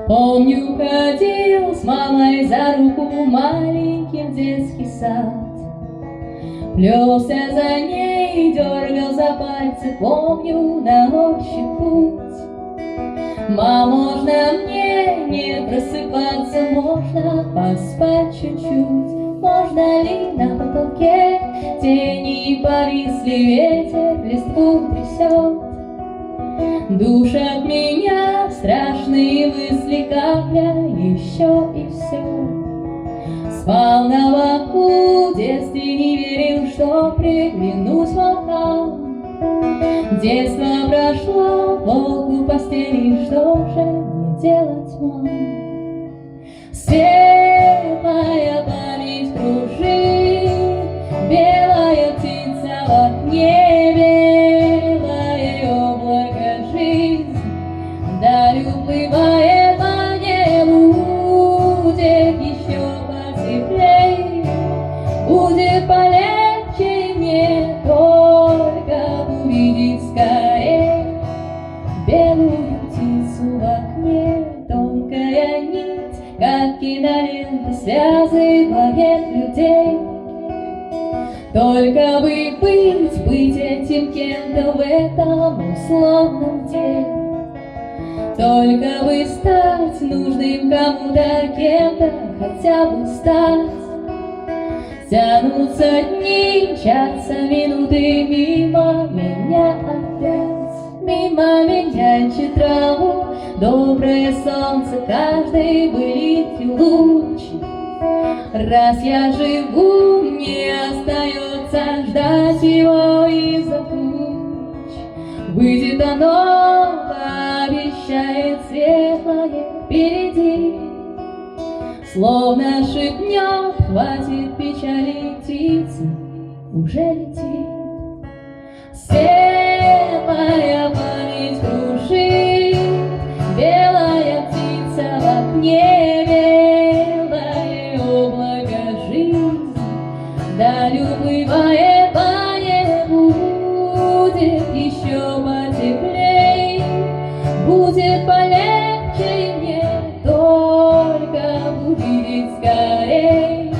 Помню, ходил с мамой за руку маленький в детский сад. Плелся за ней, дергал за пальцы, помню, на ощупь путь. Мам, можно мне не просыпаться, можно поспать чуть-чуть? Можно ли на потолке тени повисли, ветер листву трясет? Душат меня страшные мысли, капля, еще и все. Спал на боку, в детстве не верил, что приглянусь волкам. Детство прошло, волк у постели, что же мне делать, мам? Светлая память кружит, белая птица в окне, белое облако жизнь, даль уплывает по небу, будет еще потеплей, будет полегче мне только увидеть скорее белую птицу в окне. Тонкая нить, как кинолента, связывает людей. Только бы быть этим кем-то в этом условном деле. Только бы стать нужным кому-то, кем-то хотя бы стать. Тянутся дни, мчатся минуты мимо меня опять. Мимо меняющей траву доброе солнце, каждый вылитый луч. Раз я живу, мне остается ждать его из-за туч. Выйдет оно, обещает светлое впереди. Словно шепнет, хватит печали, птица уже летит. Светлая память кружит, белая птица в окне, белое облако жизнь, даль уплывает по небу, будет еще потеплей, будет полегче мне только увидеть скорей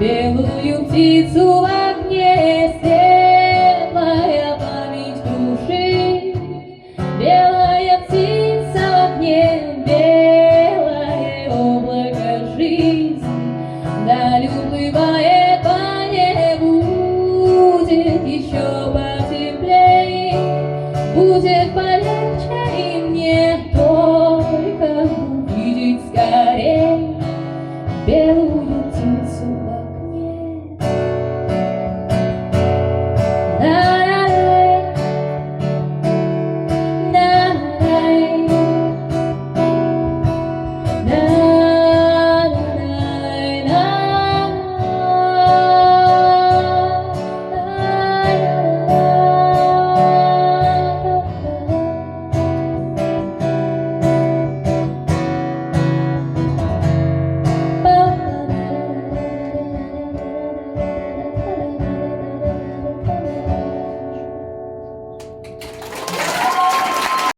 белую птицу.